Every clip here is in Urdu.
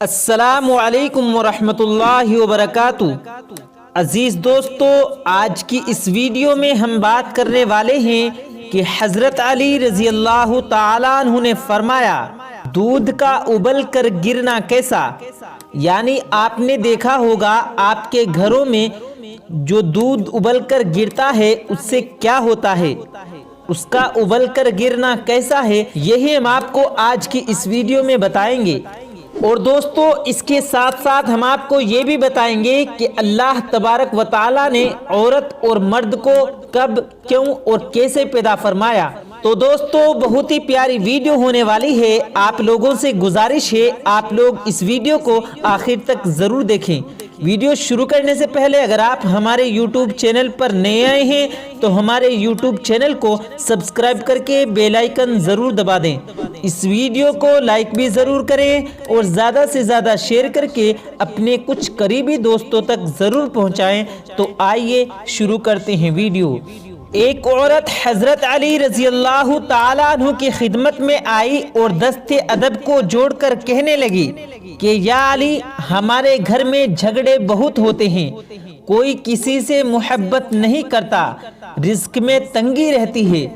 السلام علیکم ورحمۃ اللہ وبرکاتہ۔ عزیز دوستو، آج کی اس ویڈیو میں ہم بات کرنے والے ہیں کہ حضرت علی رضی اللہ تعالیٰ عنہ نے فرمایا دودھ کا ابل کر گرنا کیسا، یعنی آپ نے دیکھا ہوگا آپ کے گھروں میں جو دودھ ابل کر گرتا ہے اس سے کیا ہوتا ہے، اس کا ابل کر گرنا کیسا ہے، یہی ہم آپ کو آج کی اس ویڈیو میں بتائیں گے۔ اور دوستو، اس کے ساتھ ساتھ ہم آپ کو یہ بھی بتائیں گے کہ اللہ تبارک و تعالیٰ نے عورت اور مرد کو کب، کیوں اور کیسے پیدا فرمایا۔ تو دوستو، بہت ہی پیاری ویڈیو ہونے والی ہے، آپ لوگوں سے گزارش ہے آپ لوگ اس ویڈیو کو آخر تک ضرور دیکھیں۔ ویڈیو شروع کرنے سے پہلے اگر آپ ہمارے یوٹیوب چینل پر نئے آئے ہیں تو ہمارے یوٹیوب چینل کو سبسکرائب کر کے بیل آئیکن ضرور دبا دیں، اس ویڈیو کو لائک بھی ضرور کریں اور زیادہ سے زیادہ شیئر کر کے اپنے کچھ قریبی دوستوں تک ضرور پہنچائیں۔ تو آئیے شروع کرتے ہیں ویڈیو۔ ایک عورت حضرت علی رضی اللہ تعالیٰ عنہ کی خدمت میں آئی اور دست ادب کو جوڑ کر کہنے لگی کہ یا علی، ہمارے گھر میں جھگڑے بہت ہوتے ہیں، کوئی کسی سے محبت نہیں کرتا، رزق میں تنگی رہتی ہے،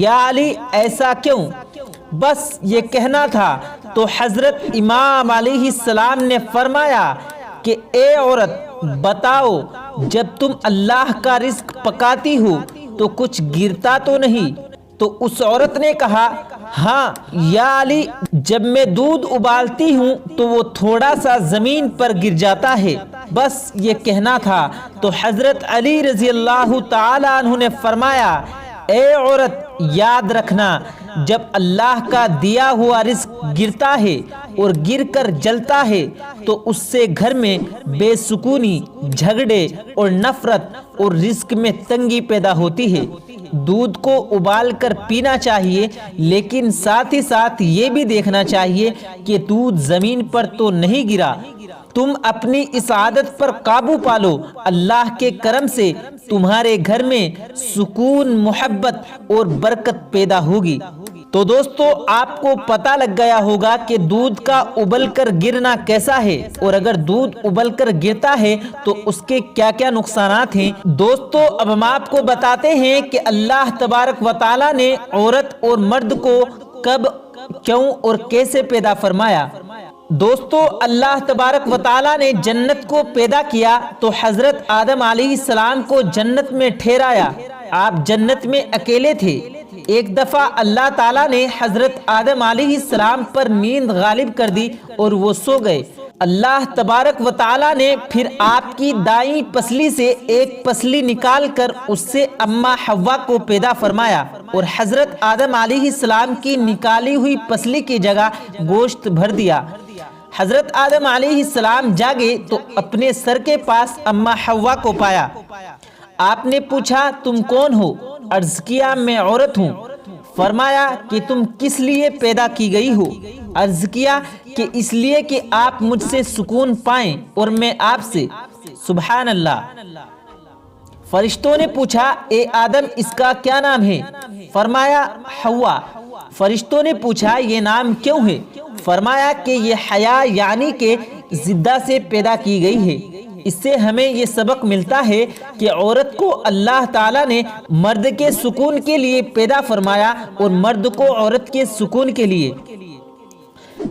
یا علی ایسا کیوں؟ بس یہ کہنا تھا۔ تو حضرت امام علیہ السلام نے فرمایا کہ اے عورت، بتاؤ جب تم اللہ کا رزق پکاتی ہو تو کچھ گرتا تو نہیں؟ تو اس عورت نے کہا ہاں یا علی، جب میں دودھ ابالتی ہوں تو وہ تھوڑا سا زمین پر گر جاتا ہے، بس یہ کہنا تھا۔ تو حضرت علی رضی اللہ تعالی عنہ نے فرمایا اے عورت، یاد رکھنا جب اللہ کا دیا ہوا رزق گرتا ہے اور گر کر جلتا ہے تو اس سے گھر میں بے سکونی، جھگڑے اور نفرت اور رزق میں تنگی پیدا ہوتی ہے۔ دودھ کو ابال کر پینا چاہیے، لیکن ساتھ ہی ساتھ یہ بھی دیکھنا چاہیے کہ دودھ زمین پر تو نہیں گرا۔ تم اپنی اس عادت پر قابو پالو، اللہ کے کرم سے تمہارے گھر میں سکون، محبت اور برکت پیدا ہوگی۔ تو دوستو، آپ کو پتہ لگ گیا ہوگا کہ دودھ کا ابل کر گرنا کیسا ہے، اور اگر دودھ ابل کر گرتا ہے تو اس کے کیا کیا نقصانات ہیں۔ دوستو، اب ہم آپ کو بتاتے ہیں کہ اللہ تبارک و تعالیٰ نے عورت اور مرد کو کب، کیوں اور کیسے پیدا فرمایا۔ دوستو، اللہ تبارک و تعالیٰ نے جنت کو پیدا کیا تو حضرت آدم علیہ السلام کو جنت میں ٹھہرایا۔ آپ جنت میں اکیلے تھے۔ ایک دفعہ اللہ تعالیٰ نے حضرت آدم علیہ السلام پر نیند غالب کر دی اور وہ سو گئے۔ اللہ تبارک و تعالیٰ نے پھر آپ کی دائیں پسلی سے ایک پسلی نکال کر اس سے اماں حوا کو پیدا فرمایا اور حضرت آدم علیہ السلام کی نکالی ہوئی پسلی کی جگہ گوشت بھر دیا۔ حضرت آدم علیہ السلام جاگے تو اپنے سر کے پاس اماں حوا کو پایا۔ آپ نے پوچھا تم کون ہو؟ عرض کیا میں عورت ہوں۔ فرمایا کہ تم کس لیے پیدا کی گئی ہو؟ عرض کیا کہ اس لیے کہ آپ مجھ سے سکون پائیں اور میں آپ سے۔ سبحان اللہ۔ فرشتوں نے پوچھا اے آدم، اس کا کیا نام ہے؟ فرمایا حوا۔ فرشتوں نے پوچھا یہ نام کیوں ہے؟ فرمایا کہ یہ حیا یعنی کہ زدہ سے پیدا کی گئی ہے۔ اس سے ہمیں یہ سبق ملتا ہے کہ عورت کو اللہ تعالیٰ نے مرد کے سکون کے لیے پیدا فرمایا اور مرد کو عورت کے سکون کے لیے۔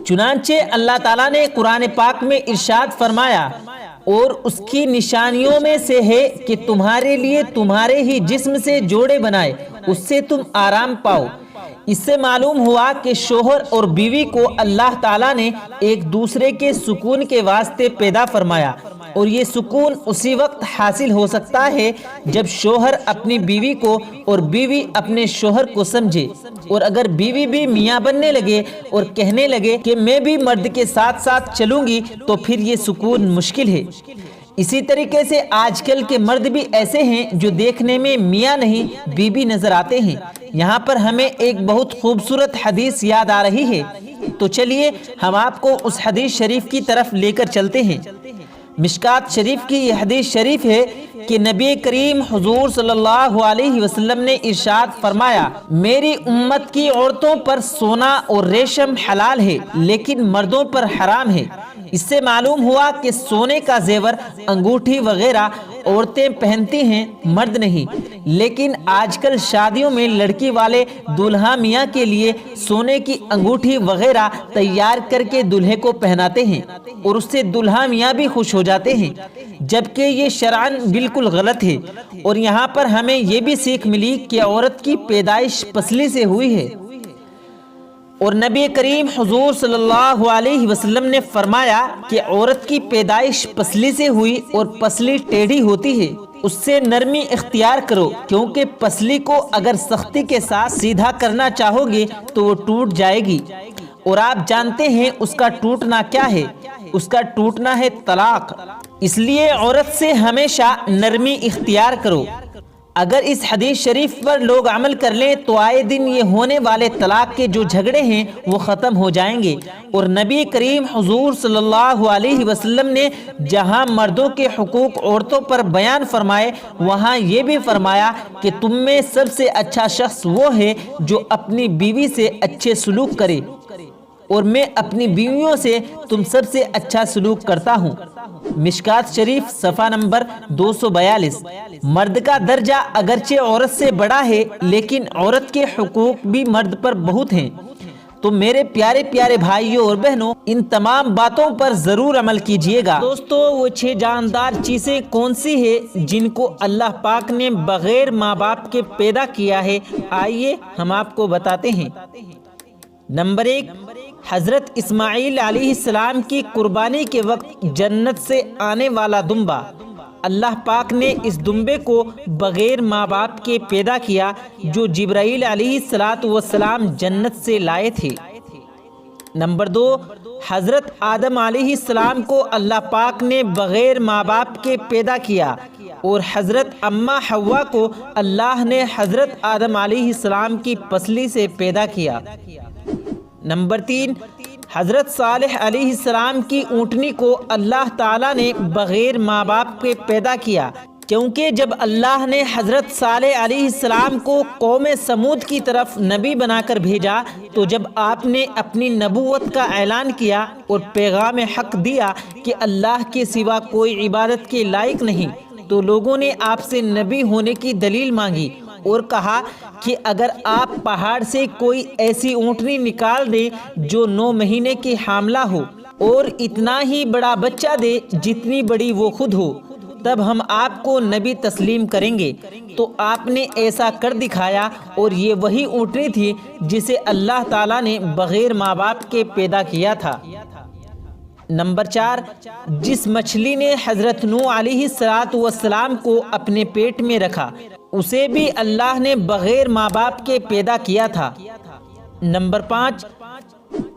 چنانچہ اللہ تعالیٰ نے قرآن پاک میں ارشاد فرمایا اور اس کی نشانیوں میں سے ہے کہ تمہارے لیے تمہارے ہی جسم سے جوڑے بنائے، اس سے تم آرام پاؤ۔ اس سے معلوم ہوا کہ شوہر اور بیوی کو اللہ تعالیٰ نے ایک دوسرے کے سکون کے واسطے پیدا فرمایا، اور یہ سکون اسی وقت حاصل ہو سکتا ہے جب شوہر اپنی بیوی کو اور بیوی اپنے شوہر کو سمجھے، اور اگر بیوی بھی میاں بننے لگے اور کہنے لگے کہ میں بھی مرد کے ساتھ ساتھ چلوں گی تو پھر یہ سکون مشکل ہے۔ اسی طریقے سے آج کل کے مرد بھی ایسے ہیں جو دیکھنے میں میاں نہیں بیوی نظر آتے ہیں۔ یہاں پر ہمیں ایک بہت خوبصورت حدیث یاد آ رہی ہے، تو چلیے ہم آپ کو اس حدیث شریف کی طرف لے کر چلتے ہیں۔ مشکات شریف کی یہ حدیث شریف ہے کہ نبی کریم حضور صلی اللہ علیہ وسلم نے ارشاد فرمایا، میری امت کی عورتوں پر سونا اور ریشم حلال ہے لیکن مردوں پر حرام ہے۔ اس سے معلوم ہوا کہ سونے کا زیور، انگوٹھی وغیرہ عورتیں پہنتی ہیں، مرد نہیں۔ لیکن آج کل شادیوں میں لڑکی والے دولہا میاں کے لیے سونے کی انگوٹھی وغیرہ تیار کر کے دولہے کو پہناتے ہیں اور اس سے دولہا میاں بھی خوش ہو جاتے ہیں، جبکہ یہ شرعاً بالکل غلط ہے۔ اور یہاں پر ہمیں یہ بھی سیکھ ملی کہ عورت کی پیدائش پسلی سے ہوئی ہے، اور نبی کریم حضور صلی اللہ علیہ وسلم نے فرمایا کہ عورت کی پیدائش پسلی سے ہوئی اور پسلی ٹیڑھی ہوتی ہے، اس سے نرمی اختیار کرو، کیونکہ پسلی کو اگر سختی کے ساتھ سیدھا کرنا چاہو گے تو وہ ٹوٹ جائے گی، اور آپ جانتے ہیں اس کا ٹوٹنا کیا ہے، اس کا ٹوٹنا ہے طلاق۔ اس لیے عورت سے ہمیشہ نرمی اختیار کرو۔ اگر اس حدیث شریف پر لوگ عمل کر لیں تو آئے دن یہ ہونے والے طلاق کے جو جھگڑے ہیں وہ ختم ہو جائیں گے۔ اور نبی کریم حضور صلی اللہ علیہ وسلم نے جہاں مردوں کے حقوق عورتوں پر بیان فرمائے، وہاں یہ بھی فرمایا کہ تم میں سب سے اچھا شخص وہ ہے جو اپنی بیوی سے اچھے سلوک کرے، اور میں اپنی بیویوں سے تم سب سے اچھا سلوک کرتا ہوں۔ مشکات شریف صفحہ نمبر 242۔ مرد کا درجہ اگرچہ عورت سے بڑا ہے لیکن عورت کے حقوق بھی مرد پر بہت ہیں۔ تو میرے پیارے پیارے بھائیوں اور بہنوں، ان تمام باتوں پر ضرور عمل کیجئے گا۔ دوستو، وہ 6 جاندار چیزیں کون سی ہیں جن کو اللہ پاک نے بغیر ماں باپ کے پیدا کیا ہے؟ آئیے ہم آپ کو بتاتے ہیں۔ نمبر 1، حضرت اسماعیل علیہ السلام کی قربانی کے وقت جنت سے آنے والا دمبا۔ اللہ پاک نے اس دمبے کو بغیر ماں باپ کے پیدا کیا جو جبرائیل علیہ السلام جنت سے لائے تھے۔ نمبر 2، حضرت آدم علیہ السلام کو اللہ پاک نے بغیر ماں باپ کے پیدا کیا، اور حضرت اماں حوا کو اللہ نے حضرت آدم علیہ السلام کی پسلی سے پیدا کیا۔ نمبر 3، حضرت صالح علیہ السلام کی اونٹنی کو اللہ تعالیٰ نے بغیر ماں باپ کے پیدا کیا، کیونکہ جب اللہ نے حضرت صالح علیہ السلام کو قوم سمود کی طرف نبی بنا کر بھیجا تو جب آپ نے اپنی نبوت کا اعلان کیا اور پیغام حق دیا کہ اللہ کے سوا کوئی عبادت کے لائق نہیں، تو لوگوں نے آپ سے نبی ہونے کی دلیل مانگی اور کہا کہ اگر آپ پہاڑ سے کوئی ایسی اونٹنی نکال دیں جو 9 مہینے کی حاملہ ہو اور اتنا ہی بڑا بچہ دے جتنی بڑی وہ خود ہو، تب ہم آپ کو نبی تسلیم کریں گے۔ تو آپ نے ایسا کر دکھایا، اور یہ وہی اونٹنی تھی جسے اللہ تعالیٰ نے بغیر ماں باپ کے پیدا کیا تھا۔ نمبر 4، جس مچھلی نے حضرت نوح علیہ السلام کو اپنے پیٹ میں رکھا، اسے بھی اللہ نے بغیر ماں باپ کے پیدا کیا تھا۔ نمبر 5،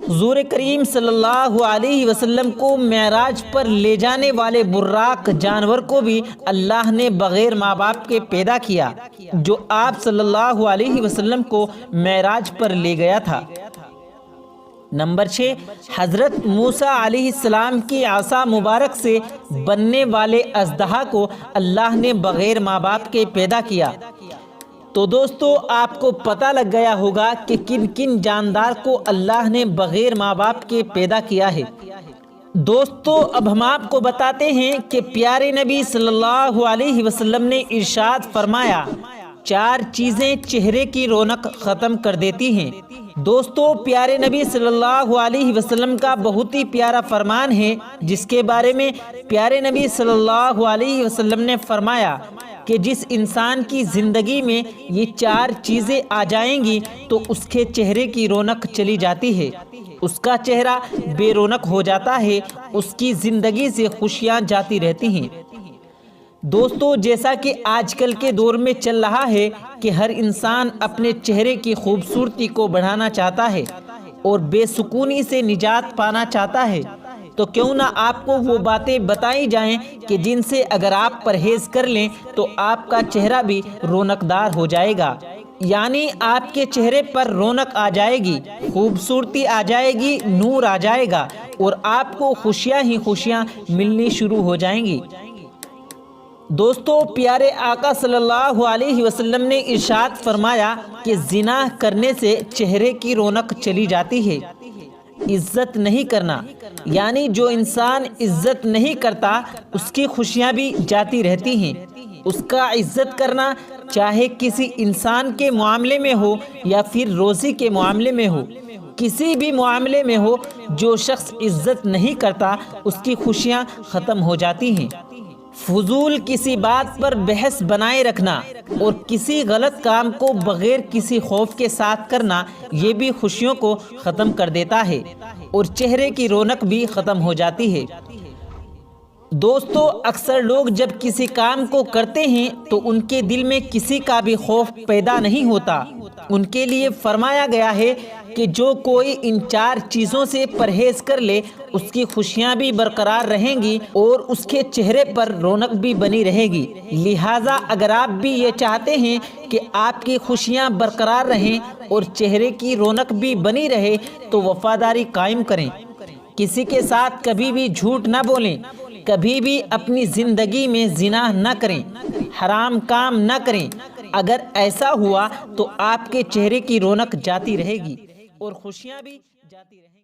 حضور کریم صلی اللہ علیہ وسلم کو معراج پر لے جانے والے براق جانور کو بھی اللہ نے بغیر ماں باپ کے پیدا کیا، جو آپ صلی اللہ علیہ وسلم کو معراج پر لے گیا تھا۔ نمبر 6، حضرت موسیٰ علیہ السلام کی عصا مبارک سے بننے والے اژدہا کو اللہ نے بغیر ماں باپ کے پیدا کیا۔ تو دوستو، آپ کو پتہ لگ گیا ہوگا کہ کن کن جاندار کو اللہ نے بغیر ماں باپ کے پیدا کیا ہے۔ دوستو، اب ہم آپ کو بتاتے ہیں کہ پیارے نبی صلی اللہ علیہ وسلم نے ارشاد فرمایا، 4 چیزیں چہرے کی رونق ختم کر دیتی ہیں۔ دوستو، پیارے نبی صلی اللہ علیہ وسلم کا بہت ہی پیارا فرمان ہے، جس کے بارے میں پیارے نبی صلی اللہ علیہ وسلم نے فرمایا کہ جس انسان کی زندگی میں یہ 4 چیزیں آ جائیں گی تو اس کے چہرے کی رونق چلی جاتی ہے، اس کا چہرہ بے رونق ہو جاتا ہے، اس کی زندگی سے خوشیاں جاتی رہتی ہیں۔ دوستو، جیسا کہ آج کل کے دور میں چل رہا ہے کہ ہر انسان اپنے چہرے کی خوبصورتی کو بڑھانا چاہتا ہے اور بے سکونی سے نجات پانا چاہتا ہے، تو کیوں نہ آپ کو وہ باتیں بتائی جائیں کہ جن سے اگر آپ پرہیز کر لیں تو آپ کا چہرہ بھی رونق دار ہو جائے گا، یعنی آپ کے چہرے پر رونق آ جائے گی، خوبصورتی آ جائے گی، نور آ جائے گا، اور آپ کو خوشیاں ہی خوشیاں ملنی شروع ہو جائیں گی۔ دوستو، پیارے آقا صلی اللہ علیہ وسلم نے ارشاد فرمایا کہ زنا کرنے سے چہرے کی رونق چلی جاتی ہے۔ عزت نہیں کرنا، یعنی جو انسان عزت نہیں کرتا اس کی خوشیاں بھی جاتی رہتی ہیں۔ اس کا عزت کرنا چاہے کسی انسان کے معاملے میں ہو یا پھر روزی کے معاملے میں ہو، کسی بھی معاملے میں ہو، جو شخص عزت نہیں کرتا اس کی خوشیاں ختم ہو جاتی ہیں۔ فضول کسی بات پر بحث بنائے رکھنا اور کسی غلط کام کو بغیر کسی خوف کے ساتھ کرنا، یہ بھی خوشیوں کو ختم کر دیتا ہے اور چہرے کی رونق بھی ختم ہو جاتی ہے۔ دوستو، اکثر لوگ جب کسی کام کو کرتے ہیں تو ان کے دل میں کسی کا بھی خوف پیدا نہیں ہوتا۔ ان کے لیے فرمایا گیا ہے کہ جو کوئی ان 4 چیزوں سے پرہیز کر لے اس کی خوشیاں بھی برقرار رہیں گی اور اس کے چہرے پر رونق بھی بنی رہے گی۔ لہٰذا اگر آپ بھی یہ چاہتے ہیں کہ آپ کی خوشیاں برقرار رہیں اور چہرے کی رونق بھی بنی رہے تو وفاداری قائم کریں، کسی کے ساتھ کبھی بھی جھوٹ نہ بولیں، کبھی بھی اپنی زندگی میں زنا نہ کریں، حرام کام نہ کریں۔ اگر ایسا ہوا تو آپ کے چہرے کی رونق جاتی رہے گی اور خوشیاں بھی جاتی رہیں گی۔